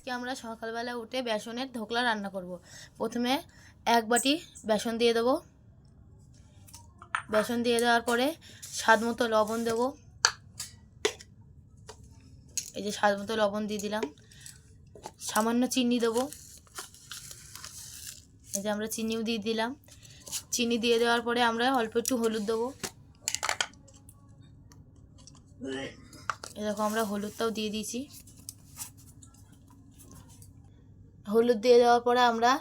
আজকে আমরা সকালবেলা উঠে বেসনের ধোকলা রান্না করব। প্রথমে 1 বাটি বেসন দিয়ে দেবো। বেসন দিয়ে দেওয়ার পরে স্বাদ মতো লবণ দেবো। এই যে স্বাদ মতো লবণ দিয়ে দিলাম। সামান্য চিনি দেবো। এই যে আমরা চিনিও দিয়ে দিলাম। চিনি দিয়ে দেওয়ার পরে আমরা অল্প একটু হলুদ দেবো। এই দেখো আমরা হলুদটাও দিয়ে দিয়েছি। হলুদ দিয়ে দেওয়ার পরে আমরা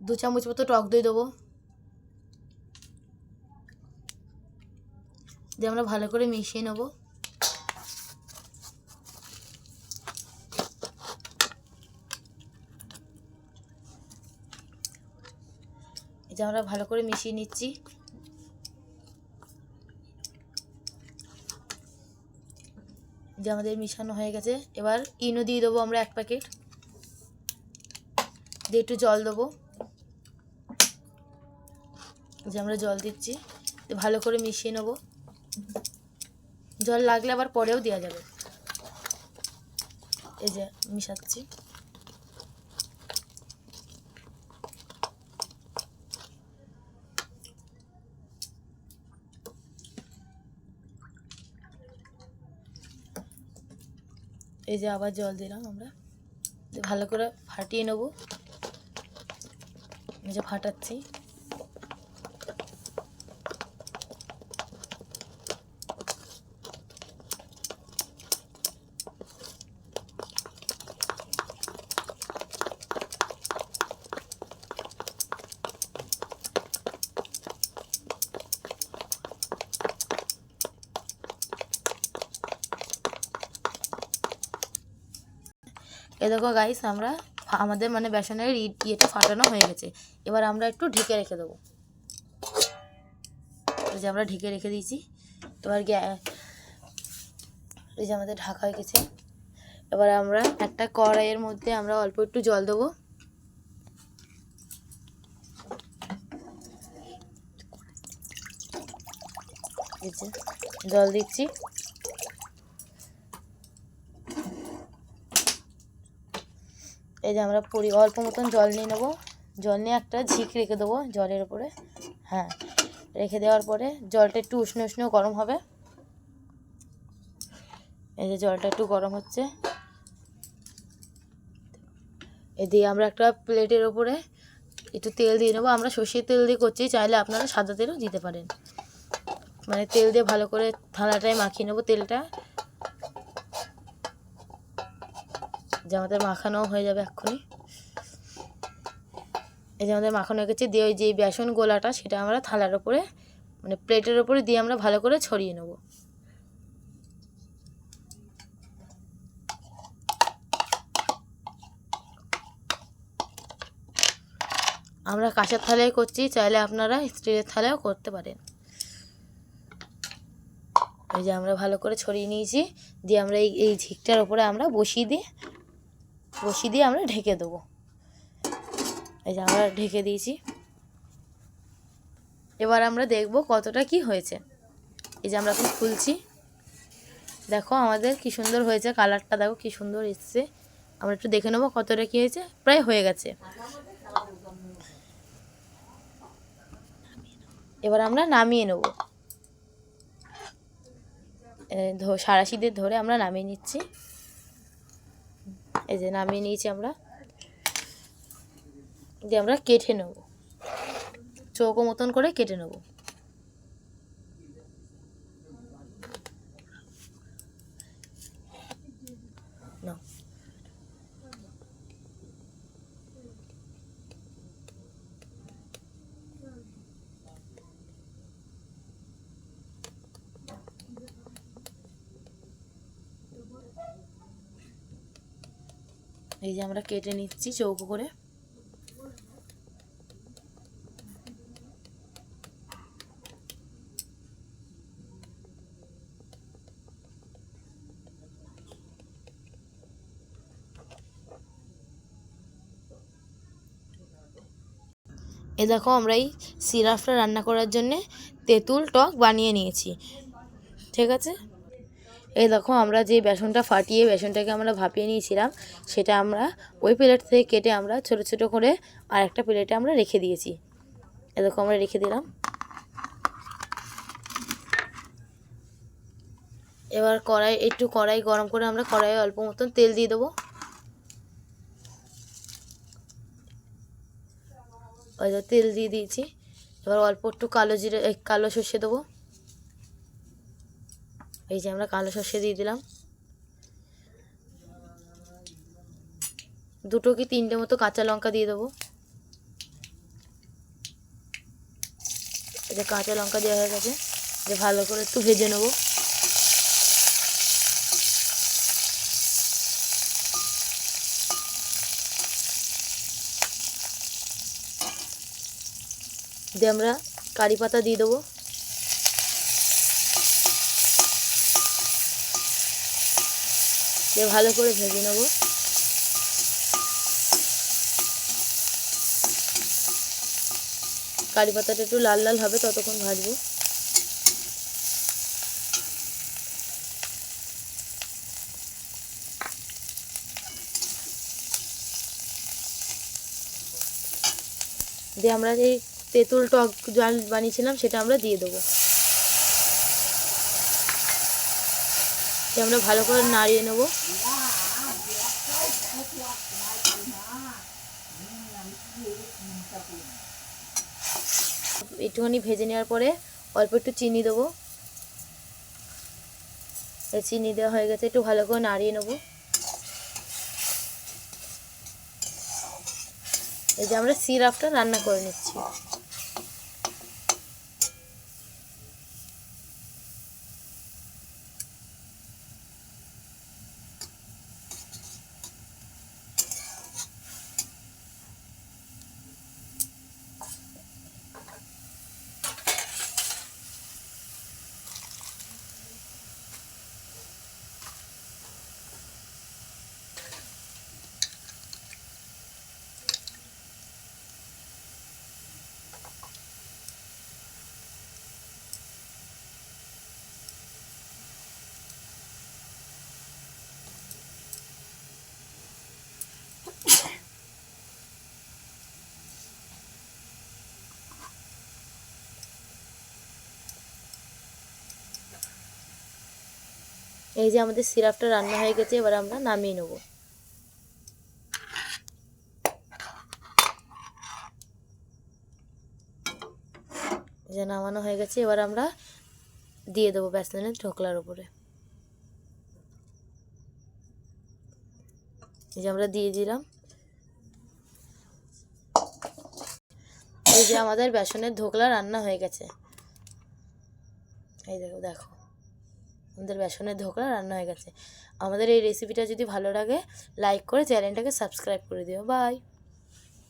2 চামচ মতো টক দই দেবো। দিয়ে আমরা ভালো করে মিশিয়ে নেব। এই যে আমরা ভালো করে মিশিয়ে নিচ্ছি। যে আমাদের মিশানো হয়ে গেছে, এবার ইনো দিয়ে দেবো আমরা 1 প্যাকেট। দিয়ে একটু জল দেবো। যে আমরা জল দিচ্ছি, ভালো করে মিশিয়ে নেব। জল লাগলে আবার পরেও দেওয়া যাবে। এই যে মিশাচ্ছি। এই যে আবার জল দিলাম আমরা। ভালো করে ফাটিয়ে নেব। এই যে ফাটাচ্ছি। এই দেখো গাইস, আমাদের বেসনের ইয়েটা ফাটানো হয়ে গেছে। এবার আমরা একটু ঢেকে রেখে দেবো। এই যে আমরা ঢেকে রেখে দিয়েছি। এবার এই যে আমাদের ঢাকা হয়ে গেছে। এবার আমরা একটা কড়াইয়ের মধ্যে আমরা অল্প একটু জল দেবো। এই যে জল দিচ্ছি। এই যে আমরা অল্প মতন জল নিয়ে নেবো। জল নিয়ে একটা ঝিক রেখে দেবো জলের উপরে। হ্যাঁ, রেখে দেওয়ার পরে জলটা একটু উষ্ণ উষ্ণ গরম হবে। এই যে জলটা একটু গরম হচ্ছে। এই দিয়ে আমরা একটা প্লেটের ওপরে একটু তেল দিয়ে নেবো। আমরা সর্ষের তেল দিয়ে করছি, চাইলে আপনারা সাদা তেলও দিতে পারেন। তেল দিয়ে ভালো করে থালাটায় মাখিয়ে নেবো তেলটা। যে আমাদের মাখানো হয়ে যাবে এক্ষুনি। এই যে আমাদের মাখানো হয়ে গেছে। দিয়ে ওই যে বেসন গোলাটা সেটা আমরা থালার ওপরে প্লেটের ওপরে দিয়ে আমরা ভালো করে ছড়িয়ে নেব। আমরা কাঁসার থালায় করছি, চাইলে আপনারা স্টিলের থালায়ও করতে পারেন। এই যে আমরা ভালো করে ছড়িয়ে নিয়েছি। দিয়ে আমরা এই ঝিকটার ওপরে আমরা বসিয়ে দিয়ে আমরা ঢেকে দেবো। এই যে আমরা ঢেকে দিয়েছি। এবার আমরা দেখব কতটা কি হয়েছে। এই যে আমরা এখন খুলছি। দেখো আমাদের কি সুন্দর হয়েছে, কালারটা দেখো কি সুন্দর এসছে। আমরা একটু দেখে নেবো কতটা কি হয়েছে। প্রায় হয়ে গেছে। এবার আমরা নামিয়ে নেব। সাঁড়াশি দিয়ে ধরে আমরা নামিয়ে নিচ্ছি। এই যে নামিয়ে নিয়েছি আমরা। দিয়ে আমরা কেটে নেব, চৌকো মতন করে কেটে নেব। এই যে আমরা কেটে নিচ্ছি চৌকো করে। এ দেখো আমরা এই সিরাপটা রান্না করার জন্যে তেঁতুল টক বানিয়ে নিয়েছি। ঠিক আছে, এই দেখো আমরা যে বেসনটা ফাটিয়ে বেসনটাকে আমরা ভাপিয়ে নিয়েছিলাম সেটা আমরা ওই প্লেট থেকে কেটে আমরা ছোট ছোট করে আর একটা প্লেটে আমরা রেখে দিয়েছি। এই দেখো আমরা রেখে দিলাম। এবার কড়াই গরম করে আমরা কড়াইয়ে অল্প মতন তেল দিয়ে দেবো। ওই যে তেল দিয়ে দিয়েছি। এবার অল্প একটু কালো সর্ষে দেবো। এই যে আমরা কালো সর্ষে দিয়ে দিলাম। 2 কি 3টে মতো কাঁচা লঙ্কা দিয়ে দেবো। এই যে কাঁচা লঙ্কা দেওয়া হয়ে গেছে, যে ভালো করে একটু ভেজে নেবো। দিয়ে আমরা কারি পাতা দিয়ে দেবো। দিয়ে ভালো করে ভেজে নেবো। কারি পাতাটা একটু লাল লাল হবে ততক্ষণ ভাজবো। দিয়ে আমরা যে তেঁতুল টক জল বানিয়েছিলাম সেটা আমরা দিয়ে দেবো। দিয়ে আমরা ভালো করে নাড়িয়ে নেব। একটুখানি ভেজে নেওয়ার পরে অল্প একটু চিনি দেবো। চিনি দেওয়া হয়ে গেছে, একটু ভালো করে নাড়িয়ে নেব। এই যে আমরা সিরাপটা রান্না করে নিচ্ছি। এই যে আমাদের সিরাপটা রান্না হয়ে গেছে, এবার আমরা নামিয়ে নেব। যে নামানো হয়ে গেছে, এবার আমরা দিয়ে দেবো বেসনের ঢোকলার উপরে। এই যে আমরা দিয়ে দিলাম। এই যে আমাদের বেসনের ঢোকলা রান্না হয়ে গেছে। এই দেখো দেখো আমাদের বেসনের ঢোকলা রান্না হয়ে গেছে। আমাদের এই রেসিপিটা যদি ভালো লাগে লাইক করে চ্যানেলটাকে সাবস্ক্রাইব করে দিও। বাই।